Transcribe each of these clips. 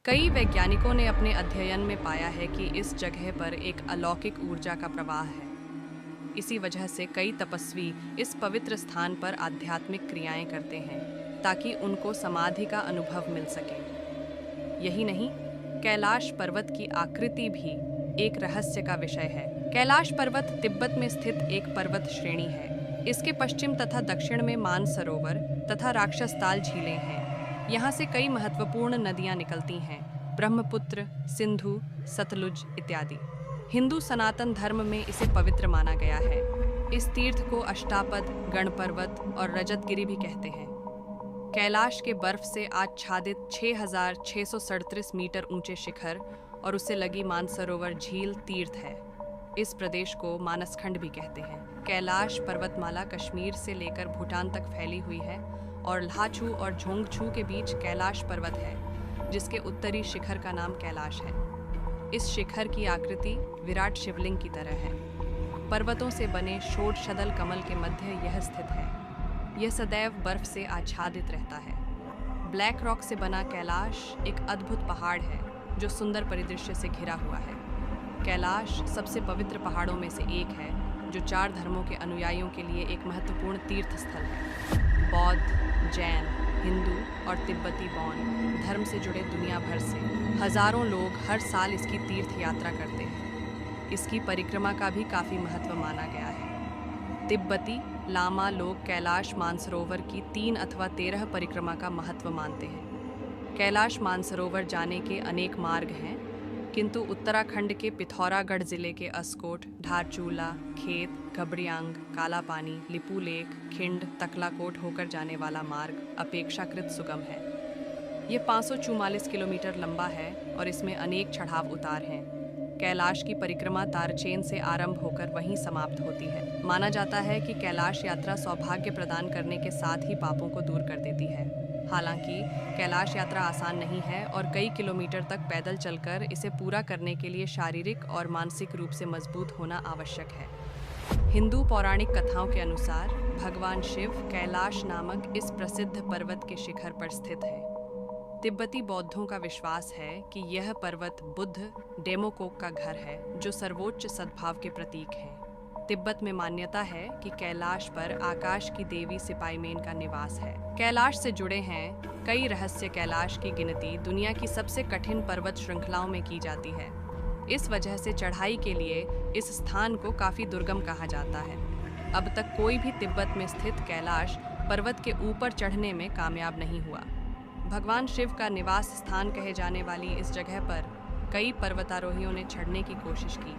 कई वैज्ञानिकों ने अपने अध्ययन में पाया है कि इस जगह पर एक अलौकिक ऊर्जा का प्रवाह है। इसी वजह से कई तपस्वी इस पवित्र स्थान पर आध्यात्मिक क्रियाएं करते हैं ताकि उनको समाधि का अनुभव मिल सके। यही नहीं, कैलाश पर्वत की आकृति भी एक रहस्य का विषय है। कैलाश पर्वत तिब्बत में स्थित एक पर्वत श्रेणी है। इसके पश्चिम तथा दक्षिण में मानसरोवर तथा राक्षसताल झीलें हैं। यहाँ से कई महत्वपूर्ण नदियाँ निकलती हैं, ब्रह्मपुत्र, सिंधु, सतलुज इत्यादि। हिंदू सनातन धर्म में इसे पवित्र माना गया है। इस तीर्थ को अष्टापद, गणपर्वत और रजतगिरी भी कहते हैं। कैलाश के बर्फ से आच्छादित 6,637 मीटर ऊंचे शिखर और उसे लगी मानसरोवर झील तीर्थ है। इस प्रदेश को मानसखंड भी कहते हैं। कैलाश पर्वतमाला कश्मीर से लेकर भूटान तक फैली हुई है और ल्हाछू और झोंगछू के बीच कैलाश पर्वत है, जिसके उत्तरी शिखर का नाम कैलाश है। इस शिखर की आकृति विराट शिवलिंग की तरह है। पर्वतों से बने षोडशदल कमल के मध्य यह स्थित है। यह सदैव बर्फ से आच्छादित रहता है। ब्लैक रॉक से बना कैलाश एक अद्भुत पहाड़ है जो सुंदर परिदृश्य से घिरा हुआ है। कैलाश सबसे पवित्र पहाड़ों में से एक है जो 4 धर्मों के अनुयायियों के लिए एक महत्वपूर्ण तीर्थ स्थल है। बौद्ध, जैन, हिंदू और तिब्बती बौद्ध धर्म से जुड़े दुनिया भर से हजारों लोग हर साल इसकी तीर्थ यात्रा करते हैं। इसकी परिक्रमा का भी काफ़ी महत्व माना गया है। तिब्बती लामा लोग कैलाश मानसरोवर की 3 अथवा 13 परिक्रमा का महत्व मानते हैं। कैलाश मानसरोवर जाने के अनेक मार्ग हैं, किंतु उत्तराखंड के पिथौरागढ़ जिले के अस्कोट, धारचूला, खेत, घबरियांग, काला पानी, लिपुलेख, खिंड, तकलाकोट होकर जाने वाला मार्ग अपेक्षाकृत सुगम है। ये 544 किलोमीटर लंबा है और इसमें अनेक चढ़ाव उतार हैं। कैलाश की परिक्रमा तारचेन से आरंभ होकर वहीं समाप्त होती है। माना जाता है कि कैलाश यात्रा सौभाग्य प्रदान करने के साथ ही पापों को दूर कर देती है। हालांकि कैलाश यात्रा आसान नहीं है और कई किलोमीटर तक पैदल चलकर इसे पूरा करने के लिए शारीरिक और मानसिक रूप से मजबूत होना आवश्यक है। हिंदू पौराणिक कथाओं के अनुसार भगवान शिव कैलाश नामक इस प्रसिद्ध पर्वत के शिखर पर स्थित है। तिब्बती बौद्धों का विश्वास है कि यह पर्वत बुद्ध डेमोकोक का घर है, जो सर्वोच्च सद्भाव के प्रतीक है। तिब्बत में मान्यता है कि कैलाश पर आकाश की देवी सिपाईमेन का निवास है। कैलाश से जुड़े हैं कई रहस्य। कैलाश की गिनती दुनिया की सबसे कठिन पर्वत श्रृंखलाओं में की जाती है। इस वजह से चढ़ाई के लिए इस स्थान को काफ़ी दुर्गम कहा जाता है। अब तक कोई भी तिब्बत में स्थित कैलाश पर्वत के ऊपर चढ़ने में कामयाब नहीं हुआ। भगवान शिव का निवास स्थान कहे जाने वाली इस जगह पर कई पर्वतारोहियों ने चढ़ने की कोशिश की,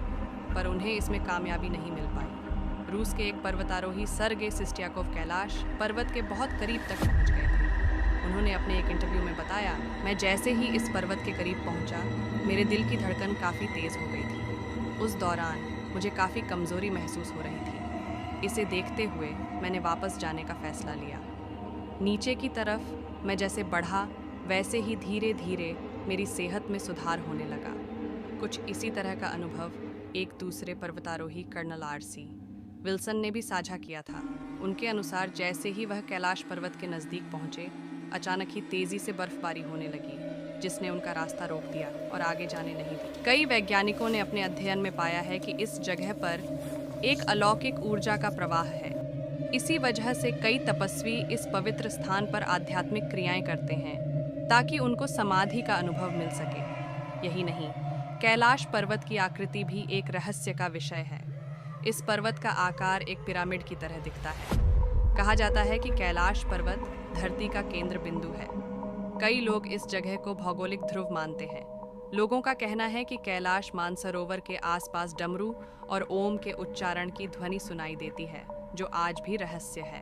पर उन्हें इसमें कामयाबी नहीं मिल पाई। रूस के एक पर्वतारोही सर्गे सिस्टियाकोव कैलाश पर्वत के बहुत करीब तक पहुंच गए थे। उन्होंने अपने एक इंटरव्यू में बताया, मैं जैसे ही इस पर्वत के करीब पहुंचा, मेरे दिल की धड़कन काफ़ी तेज़ हो गई थी। उस दौरान मुझे काफ़ी कमज़ोरी महसूस हो रही थी। इसे देखते हुए मैंने वापस जाने का फ़ैसला लिया। नीचे की तरफ मैं जैसे बढ़ा, वैसे ही धीरे धीरे मेरी सेहत में सुधार होने लगा। कुछ इसी तरह का अनुभव एक दूसरे पर्वतारोही कर्नल आर.सी. विल्सन ने भी साझा किया था। उनके अनुसार जैसे ही वह कैलाश पर्वत के नज़दीक पहुंचे, अचानक ही तेज़ी से बर्फबारी होने लगी, जिसने उनका रास्ता रोक दिया और आगे जाने नहीं दी। कई वैज्ञानिकों ने अपने अध्ययन में पाया है कि इस जगह पर एक अलौकिक ऊर्जा का प्रवाह है। इसी वजह से कई तपस्वी इस पवित्र स्थान पर आध्यात्मिक क्रियाएं करते हैं ताकि उनको समाधि का अनुभव मिल सके। यही नहीं, कैलाश पर्वत की आकृति भी एक रहस्य का विषय है। इस पर्वत का आकार एक पिरामिड की तरह दिखता है। कहा जाता है कि कैलाश पर्वत धरती का केंद्र बिंदु है। कई लोग इस जगह को भौगोलिक ध्रुव मानते हैं। लोगों का कहना है कि कैलाश मानसरोवर के आसपास डमरू और ओम के उच्चारण की ध्वनि सुनाई देती है, जो आज भी रहस्य है।